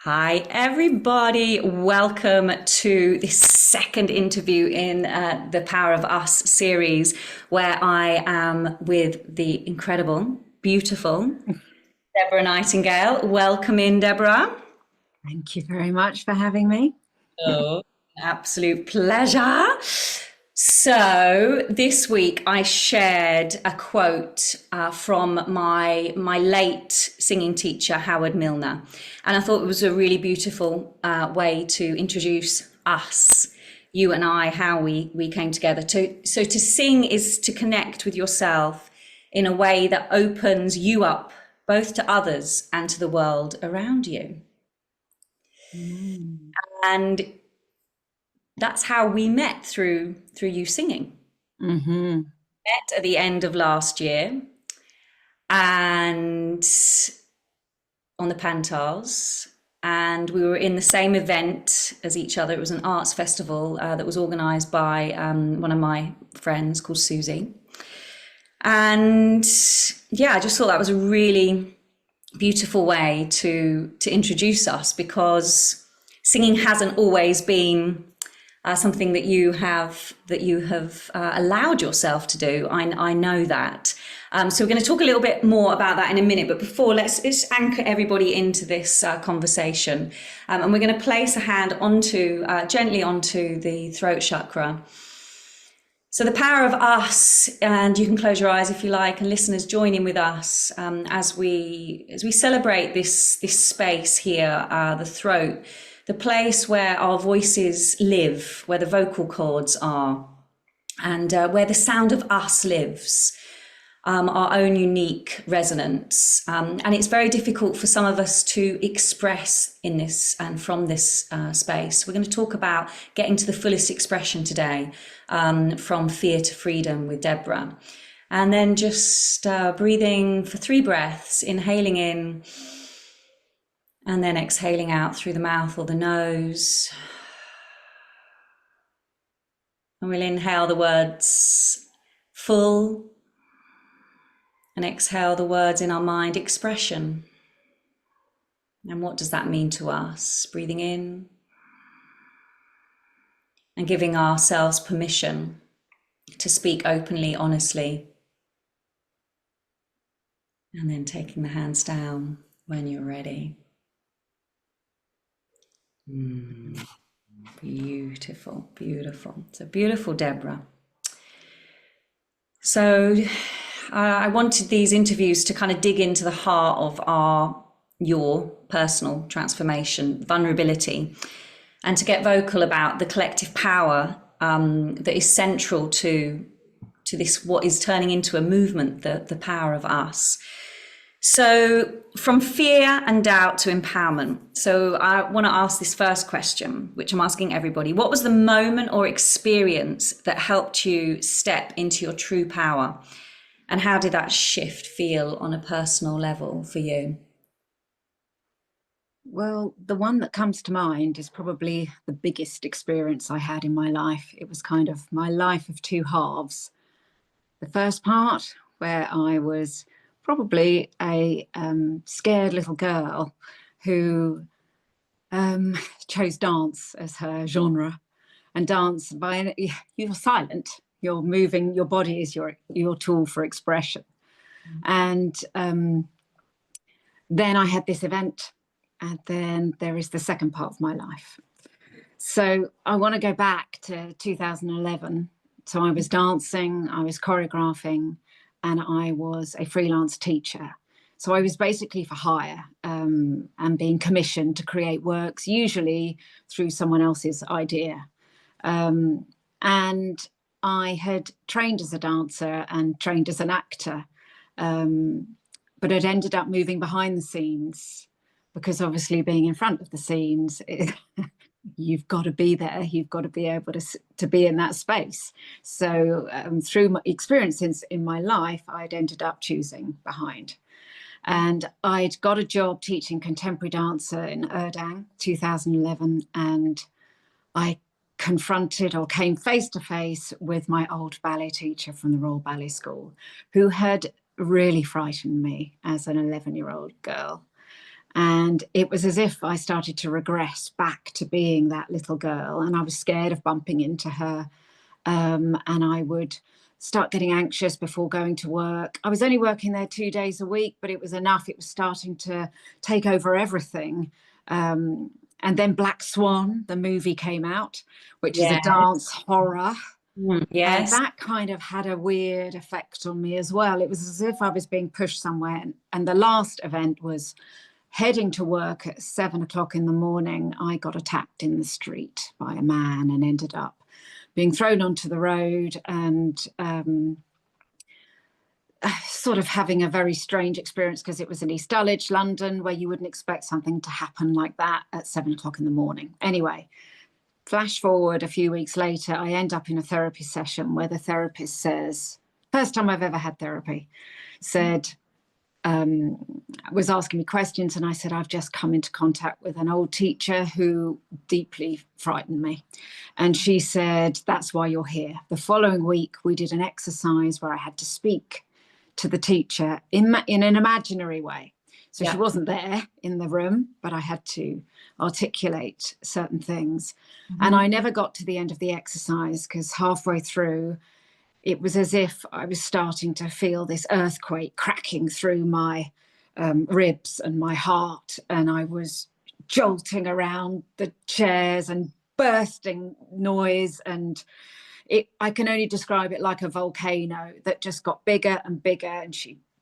Hi, everybody. Welcome to this second interview in the Power of Us series, where I am with the incredible, beautiful Deborah Nightingale. Welcome in, Deborah. Thank you very much for having me. Oh, absolute pleasure. So this week I shared a quote from my late singing teacher Howard Milner, and I thought it was a really beautiful way to introduce us, you and I, how we came together. So to sing is to connect with yourself in a way that opens you up both to others and to the world around you. Mm. And that's how we met through you singing. Hmm. Met at the end of last year and on the Pantars, and we were in the same event as each other. It was an arts festival that was organised by one of my friends called Susie. And yeah, I just thought that was a really beautiful way to introduce us, because singing hasn't always been something that you have allowed yourself to do. I know that. So we're going to talk a little bit more about that in a minute. But before, let's just anchor everybody into this conversation, and we're going to place a hand gently onto the throat chakra. So the power of us, and you can close your eyes if you like, and listeners join in with us as we celebrate this space here, the throat, the place where our voices live, where the vocal cords are, and where the sound of us lives, our own unique resonance. And it's very difficult for some of us to express in this and from this space. We're going to talk about getting to the fullest expression today, from fear to freedom with Deborah. And then just breathing for 3 breaths, inhaling in and then exhaling out through the mouth or the nose. And we'll inhale the words full and exhale the words in our mind, expression. And what does that mean to us? Breathing in and giving ourselves permission to speak openly, honestly. And then taking the hands down when you're ready. Beautiful, beautiful. So beautiful, Deborah. So I wanted these interviews to kind of dig into the heart of your personal transformation, vulnerability, and to get vocal about the collective power that is central to this, what is turning into a movement, the power of us. So from fear and doubt to empowerment. So I want to ask this first question, which I'm asking everybody. What was the moment or experience that helped you step into your true power? And how did that shift feel on a personal level for you? Well, the one that comes to mind is probably the biggest experience I had in my life. It was kind of my life of 2 halves. The first part, where I was probably a scared little girl who chose dance as her genre. And dance, you're silent, you're moving, your body is your tool for expression. And then I had this event, and then there is the second part of my life. So I want to go back to 2011. So I was dancing, I was choreographing, and I was a freelance teacher. So I was basically for hire, and being commissioned to create works, usually through someone else's idea. And I had trained as a dancer and trained as an actor, but had ended up moving behind the scenes, because obviously being in front of the scenes, you've got to be there, you've got to be able to be in that space. So through my experiences in my life, I'd ended up choosing behind. And I'd got a job teaching contemporary dancer in Erdang, 2011, and I confronted or came face to face with my old ballet teacher from the Royal Ballet School, who had really frightened me as an 11-year-old girl. And it was as if I started to regress back to being that little girl. And I was scared of bumping into her. And I would start getting anxious before going to work. I was only working there 2 days a week, but it was enough. It was starting to take over everything. And then Black Swan, the movie, came out, which is a dance Yes. horror. And Yes. that kind of had a weird effect on me as well. It was as if I was being pushed somewhere. And the last event was heading to work at 7 o'clock in the morning. I got attacked in the street by a man and ended up being thrown onto the road and sort of having a very strange experience, because it was in East Dulwich, London, where you wouldn't expect something to happen like that at 7 o'clock in the morning. Anyway, flash forward a few weeks later, I end up in a therapy session where the therapist says, first time I've ever had therapy, said, was asking me questions, and I said, I've just come into contact with an old teacher who deeply frightened me. And she said, that's why you're here. The following week, we did an exercise where I had to speak to the teacher in an imaginary way. So she wasn't there in the room, but I had to articulate certain things. And I never got to the end of the exercise, because halfway through, it was as if I was starting to feel this earthquake cracking through my ribs and my heart. And I was jolting around the chairs and bursting noise. And I can only describe it like a volcano that just got bigger and bigger. And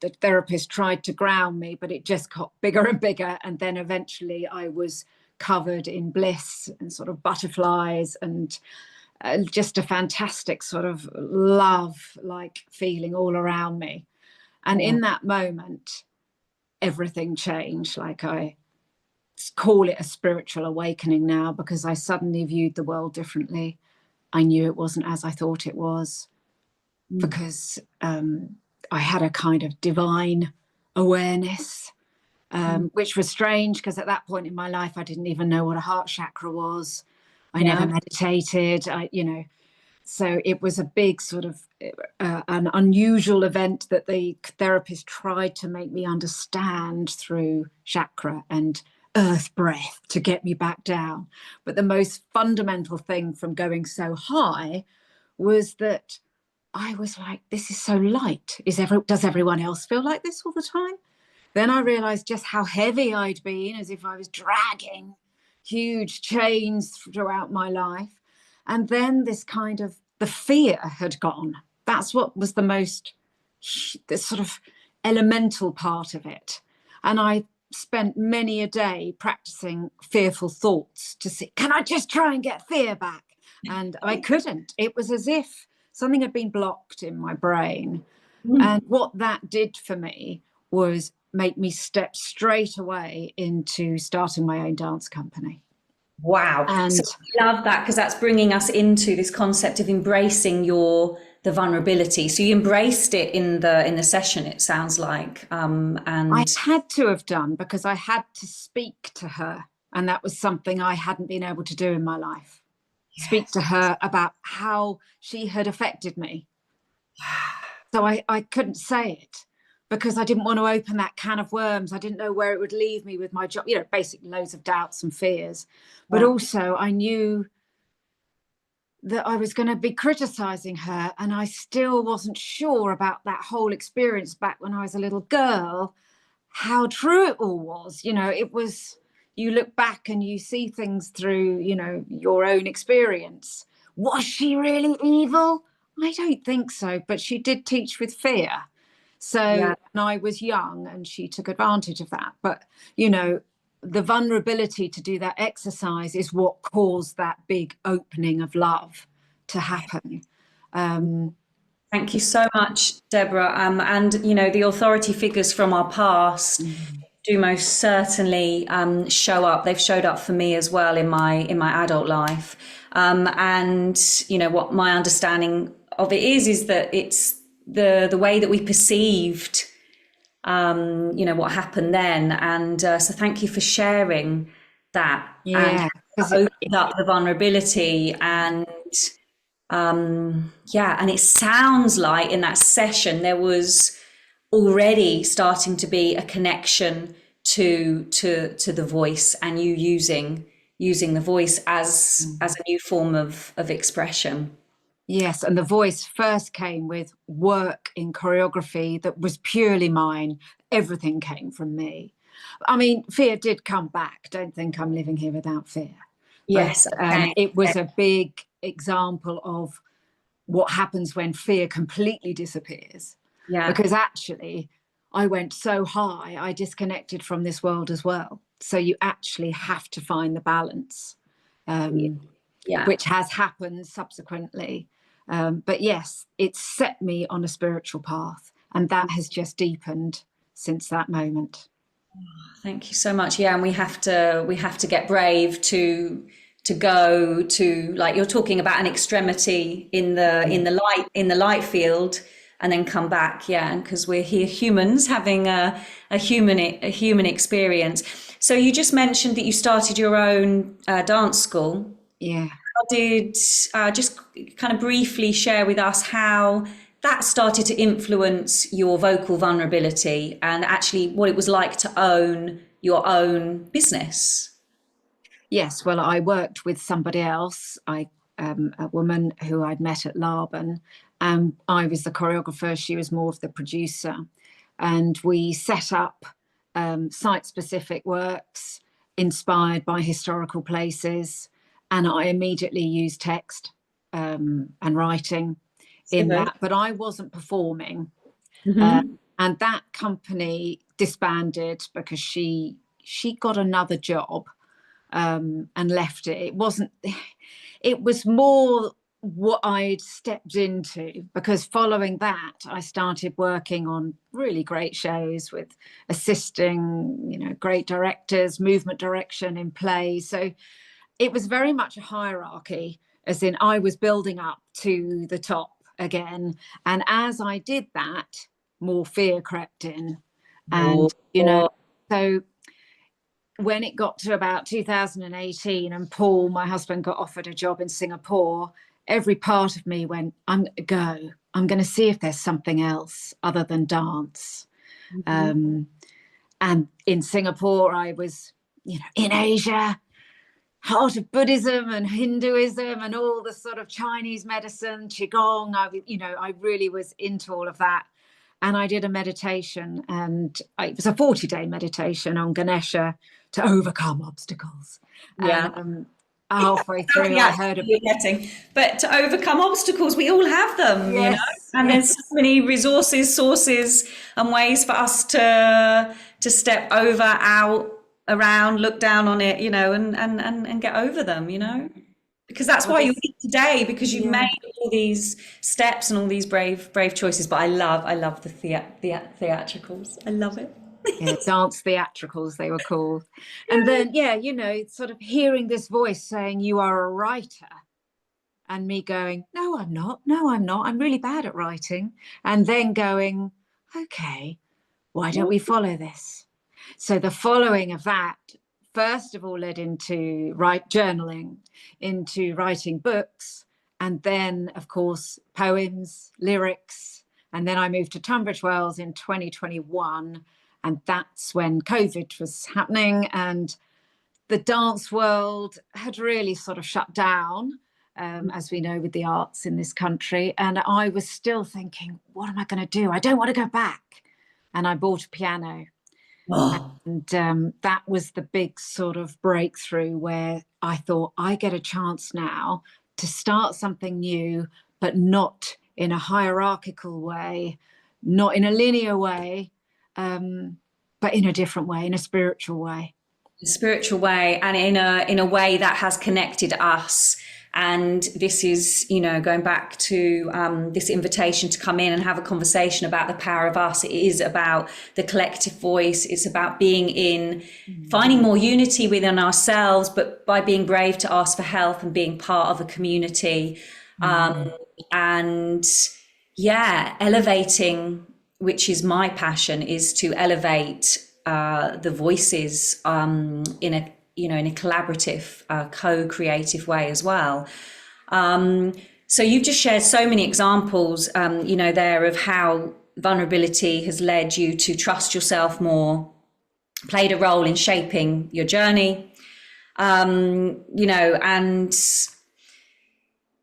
the therapist tried to ground me, but it just got bigger and bigger. And then eventually I was covered in bliss and sort of butterflies and just a fantastic sort of love-like feeling all around me. And in that moment, everything changed. Like, I call it a spiritual awakening now, because I suddenly viewed the world differently. I knew it wasn't as I thought it was, because I had a kind of divine awareness, which was strange, because at that point in my life, I didn't even know what a heart chakra was. I never meditated, so it was a big sort of an unusual event that the therapist tried to make me understand through chakra and earth breath to get me back down. But the most fundamental thing from going so high was that I was like, this is so light. Does everyone else feel like this all the time? Then I realized just how heavy I'd been, as if I was dragging huge chains throughout my life. And then this kind of, the fear had gone. That's what was the sort of elemental part of it. And I spent many a day practicing fearful thoughts to see, can I just try and get fear back? And I couldn't. It was as if something had been blocked in my brain. And what that did for me was make me step straight away into starting my own dance company. Wow. And So I love that, because that's bringing us into this concept of embracing the vulnerability. So you embraced it in the session, it sounds like. And I had to have done, because I had to speak to her. And that was something I hadn't been able to do in my life. Speak to her about how she had affected me. So I couldn't say it, because I didn't want to open that can of worms. I didn't know where it would leave me with my job, basically loads of doubts and fears. But also I knew that I was going to be criticizing her, and I still wasn't sure about that whole experience back when I was a little girl, how true it all was. It was, you look back and you see things through, your own experience. Was she really evil? I don't think so, but she did teach with fear. So and I was young, and she took advantage of that. But, the vulnerability to do that exercise is what caused that big opening of love to happen. thank you so much, Deborah. And the authority figures from our past do most certainly show up. They've showed up for me as well in my adult life. And what my understanding of it is that it's the way that we perceived what happened then. And so thank you for sharing that. And opened up the vulnerability. And and it sounds like in that session there was already starting to be a connection to the voice, and you using the voice as a new form of expression. Yes, and the voice first came with work in choreography that was purely mine. Everything came from me. I mean, fear did come back. Don't think I'm living here without fear. But Yes, okay. it was a big example of what happens when fear completely disappears. Yeah, Because actually, I went so high, I disconnected from this world as well. So you actually have to find the balance, yeah. which has happened subsequently. But yes, it set me on a spiritual path, and that has just deepened since that moment. Thank you so much. Yeah, and we have to get brave to go to, like you're talking about, an extremity in the light field, and then come back. Yeah, and because we're here humans having a human experience. So you just mentioned that you started your own dance school. Yeah. How did just kind of briefly share with us how that started to influence your vocal vulnerability, and actually what it was like to own your own business? Yes, well, I worked with somebody else, a woman who I'd met at Laban, and I was the choreographer. She was more of the producer, and we set up site-specific works inspired by historical places, and I immediately used text and writing So in good. that, but I wasn't performing. Hmm. And that company disbanded because she got another job and left it. It was more what I'd stepped into, because following that, I started working on really great shows with assisting, great directors, movement direction in plays. So it was very much a hierarchy, as in I was building up to the top again. And as I did that, more fear crept in. And, Oh, so when it got to about 2018 and Paul, my husband, got offered a job in Singapore, every part of me went, I'm going to see if there's something else other than dance. mhm. And in Singapore, I was, in Asia, heart of Buddhism and Hinduism and all the sort of Chinese medicine, Qigong. I really was into all of that. And I did a meditation, and it was a 40-day meditation on Ganesha to overcome obstacles. Yeah. And halfway through, I Yeah, heard a you're getting. But to overcome obstacles, we all have them. yes, And there's so yes, many resources, sources, and ways for us to step over, out, around, look down on it, and get over them. Because that's well, why you're this, here today, because you've yeah. made all these steps and all these brave choices. But I love the theatricals. I love it. Yeah, dance theatricals, they were called. And then, yeah, sort of hearing this voice saying, you are a writer. And me going, no, I'm not. No, I'm not. I'm really bad at writing. And then going, okay, why don't we follow this? So the following of that, first of all, led into journaling, into writing books, and then, of course, poems, lyrics. And then I moved to Tunbridge Wells in 2021. And that's when COVID was happening. And the dance world had really sort of shut down, as we know, with the arts in this country. And I was still thinking, what am I going to do? I don't want to go back. And I bought a piano. Oh, And that was the big sort of breakthrough, where I thought, I get a chance now to start something new, but not in a hierarchical way, not in a linear way, but in a different way, in a spiritual way. spiritual way, and in a way that has connected us. And this is, going back to this invitation to come in and have a conversation about the power of us. It is about the collective voice. It's about finding more unity within ourselves, but by being brave to ask for help and being part of a community. And yeah, elevating, which is my passion, is to elevate the voices in a collaborative, co-creative way as well. So you've just shared so many examples, there, of how vulnerability has led you to trust yourself more, played a role in shaping your journey. You know, and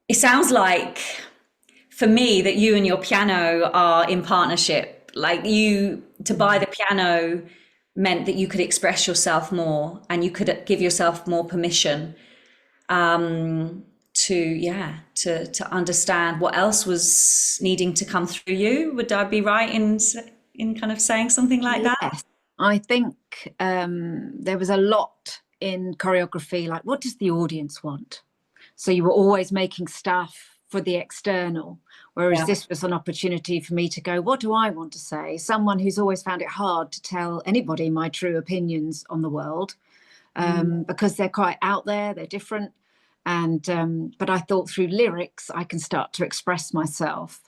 it sounds like for me that you and your piano are in partnership. Like you, to buy the piano meant that you could express yourself more and you could give yourself more permission to understand what else was needing to come through you. Would I be right in kind of saying something like that? Yes, I think there was a lot in choreography, like what does the audience want? So you were always making stuff for the external, whereas this was an opportunity for me to go, what do I want to say? Someone who's always found it hard to tell anybody my true opinions on the world, because they're quite out there, they're different. And but I thought through lyrics, I can start to express myself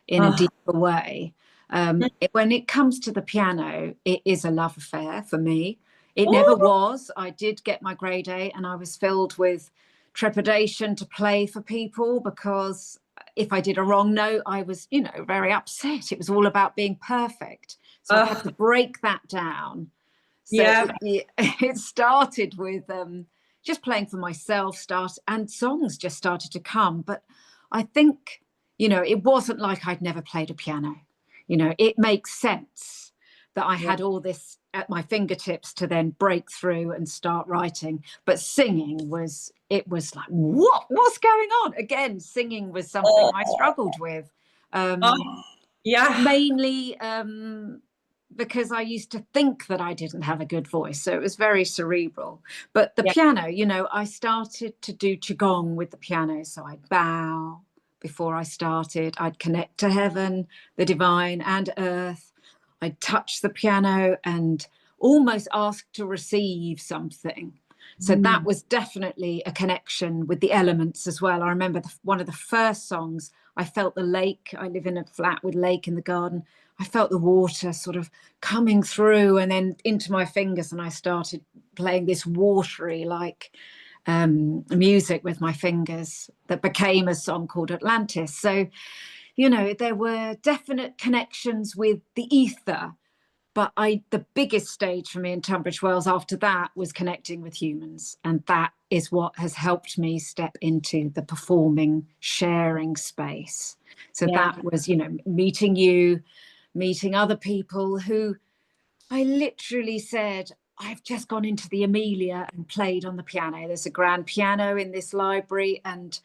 in a deeper way. When it comes to the piano, it is a love affair for me. It never was. I did get my grade 8 and I was filled with trepidation to play for people, because if I did a wrong note, I was, you know, very upset. It was all about being perfect. So I had to break that down. So it started with just playing for myself, and songs just started to come. But I think, you know, it wasn't like I'd never played a piano. You know, it makes sense that I had all this at my fingertips to then break through and start writing. But singing was like, what's going on? Again, singing was something I struggled with. Mainly because I used to think that I didn't have a good voice. So it was very cerebral. But the piano, you know, I started to do Qigong with the piano. So I'd bow before I started. I'd connect to heaven, the divine, and earth. I'd touch the piano and almost ask to receive something. So that was definitely a connection with the elements as well. I remember one of the first songs, I felt the lake. I live in a flat with lake in the garden. I felt the water sort of coming through and then into my fingers, and I started playing this watery like music with my fingers that became a song called Atlantis. So, you know, there were definite connections with the ether, but the biggest stage for me in Tunbridge Wells after that was connecting with humans, and that is what has helped me step into the performing, sharing space. So that was, you know, meeting you, meeting other people who I literally said, I've just gone into the Amelia and played on the piano. There's a grand piano in this library, and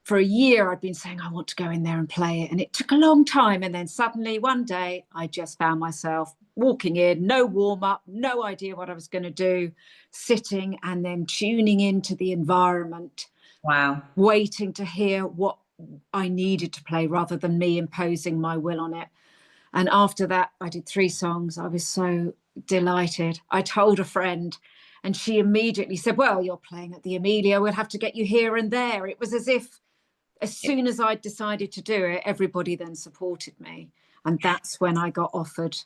for a year I'd been saying I want to go in there and play it, and it took a long time. And then suddenly one day I just found myself walking in, no warm-up, no idea what I was going to do, sitting and then tuning into the environment, waiting to hear what I needed to play rather than me imposing my will on it. And after that, I did 3 songs. I was so delighted. I told a friend and she immediately said, well, you're playing at the Amelia, we'll have to get you here and there. It was as if as soon as I decided to do it, everybody then supported me. And that's when I got offered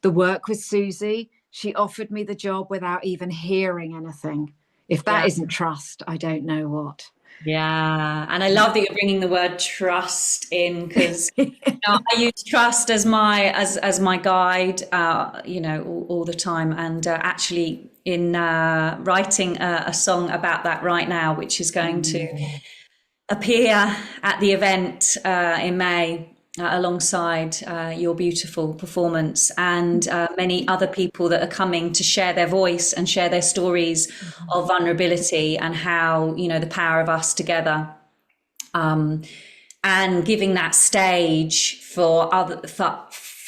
the work with Susie. She offered me the job without even hearing anything. If that isn't trust, I don't know what. Yeah, and I love that you're bringing the word trust in, because I use trust as my guide, you know, all the time. And actually, in writing a song about that right now, which is going to appear at the event in May. Alongside your beautiful performance and many other people that are coming to share their voice and share their stories of vulnerability and how, you know, the power of us together, and giving that stage for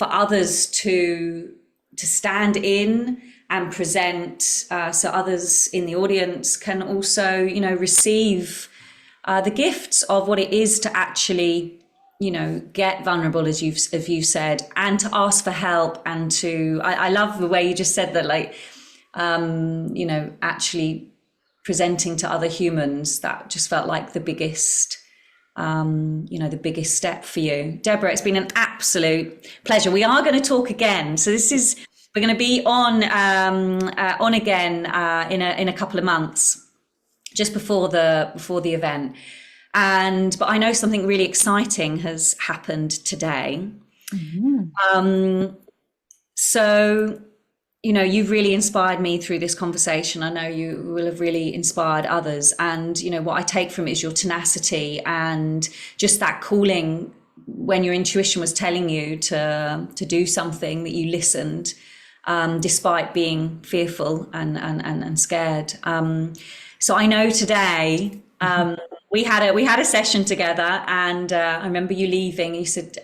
others to stand in and present, so others in the audience can also, you know, receive the gifts of what it is to actually, you know, get vulnerable, as you've said, and to ask for help. And to, I love the way you just said that, like, you know, actually presenting to other humans. That just felt like the biggest, you know, the biggest step for you. Deborah, it's been an absolute pleasure. We are going to talk again. So we're going to be on again in a couple of months, just before the event. But I know something really exciting has happened today. So, you've really inspired me through this conversation. I know you will have really inspired others. And, what I take from it is your tenacity and just that calling when your intuition was telling you to do something, that you listened, despite being fearful and scared. So I know today, we had a session together, and I remember you leaving. You said,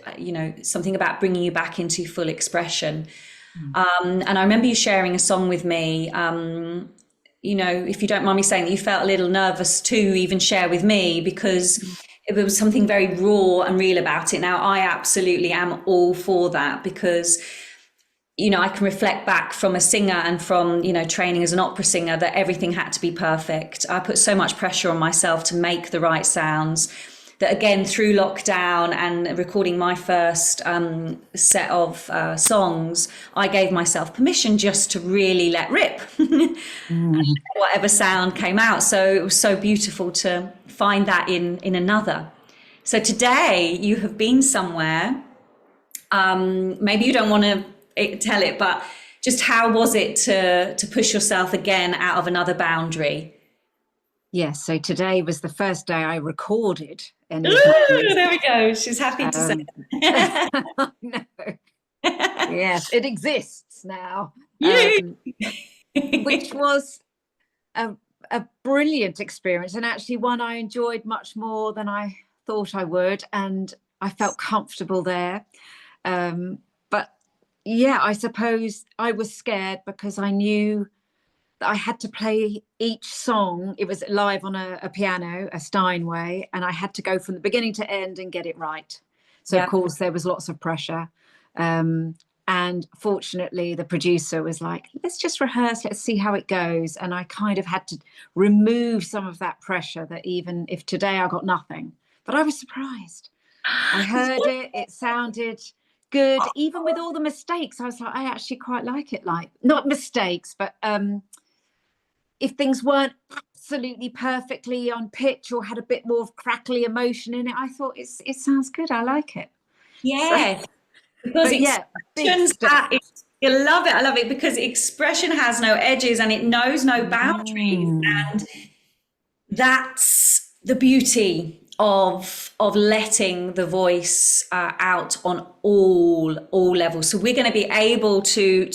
something about bringing you back into full expression. And I remember you sharing a song with me. If you don't mind me saying, that you felt a little nervous to even share with me, because it was something very raw and real about it. Now, I absolutely am all for that, because I can reflect back from a singer and from, training as an opera singer, that everything had to be perfect. I put so much pressure on myself to make the right sounds, that again, through lockdown and recording my first set of songs, I gave myself permission just to really let rip. Whatever sound came out. So it was so beautiful to find that in another. So today you have been somewhere, maybe you don't want to tell it, but just how was it to push yourself again out of another boundary? Yes, so today was the first day I recorded any of Ooh, my music. there we go. She's happy to say. No. Yes, it exists now, which was a brilliant experience, and actually one I enjoyed much more than I thought I would, and I felt comfortable there. But yeah, I suppose I was scared because I knew that I had to play each song. It was live on a piano, a Steinway, and I had to go from the beginning to end and get it right. So, of course, there was lots of pressure. And fortunately, the producer was like, let's just rehearse, let's see how it goes. And I kind of had to remove some of that pressure, that even if today I got nothing, but I was surprised. I heard it, it sounded good. Even with all the mistakes, I was like, I actually quite like it. Like, not mistakes, but if things weren't absolutely perfectly on pitch or had a bit more of crackly emotion in it, I thought it sounds good. I like it. Yeah, So, because you love it. I love it because expression has no edges and it knows no boundaries, and that's the beauty of letting the voice out on all levels. So we're going to be able to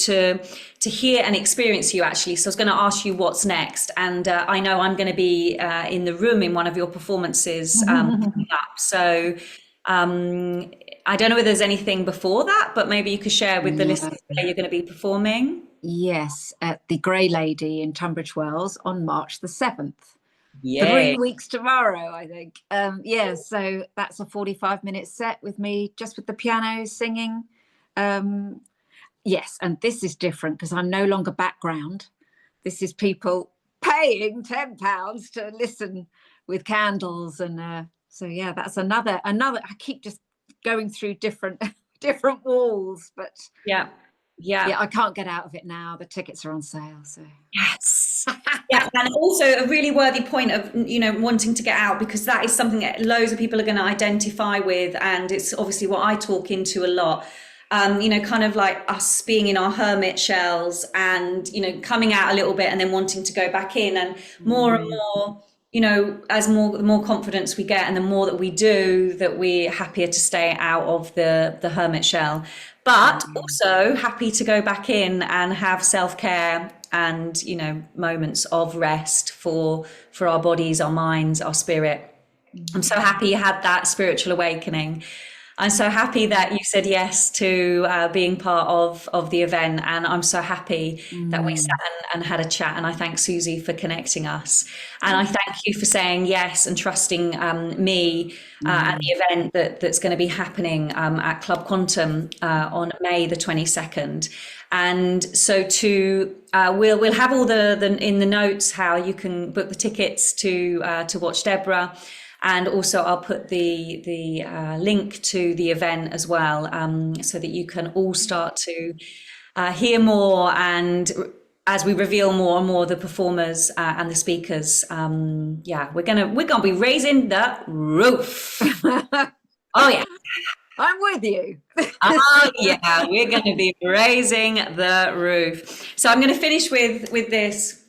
hear and experience you, actually. So I was going to ask you what's next, and I know I'm going to be in the room in one of your performances coming up. So I don't know if there's anything before that, but maybe you could share with the listeners where you're going to be performing. Yes, at the Grey Lady in Tunbridge Wells on March the 7th. Yay. 3 weeks tomorrow, I think. So that's a 45-minute set with me, just with the piano singing. Yes, and this is different because I'm no longer background. This is people paying £10 to listen with candles, and so yeah, that's another. I keep just going through different walls, but Yeah, I can't get out of it now. The tickets are on sale, so yes. Yeah, and also a really worthy point of wanting to get out, because that is something that loads of people are going to identify with, and it's obviously what I talk into a lot. Kind of like us being in our hermit shells and coming out a little bit and then wanting to go back in, and more and more, as the more confidence we get and the more that we do, that we're happier to stay out of the hermit shell, but also happy to go back in and have self-care and moments of rest for our bodies, our minds, our spirit. I'm so happy you had that spiritual awakening. I'm so happy that you said yes to being part of the event, and I'm so happy that we sat and had a chat, and I thank Susie for connecting us, and I thank you for saying yes and trusting me at the event that's going to be happening at Club Quantum on May the 22nd. And so we'll have all the in the notes how you can book the tickets to watch Deborah. And also I'll put the link to the event as well, so that you can all start to hear more, and as we reveal more and more the performers and the speakers, we're gonna be raising the roof. Oh yeah. I'm with you. Oh yeah, we're going to be raising the roof. So I'm going to finish with this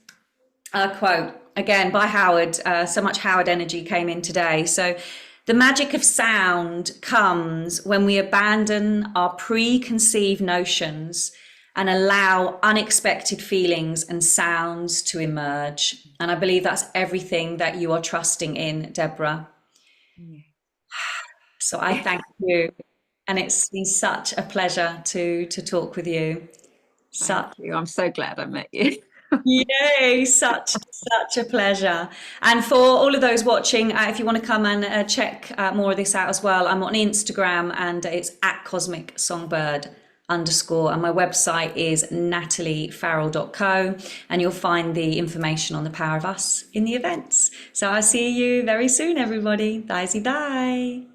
quote again by Howard. So much Howard energy came in today. So the magic of sound comes when we abandon our preconceived notions and allow unexpected feelings and sounds to emerge. And I believe that's everything that you are trusting in, Deborah. Yeah. So I thank you. And it's been such a pleasure to talk with you. Thank Such you. I'm so glad I met you. Yay, such a pleasure. And for all of those watching, if you want to come and check more of this out as well, I'm on Instagram and it's at Cosmic Songbird _ and my website is nataliefarrell.co, and you'll find the information on the Power of Us in the events. So I'll see you very soon, everybody. Bye.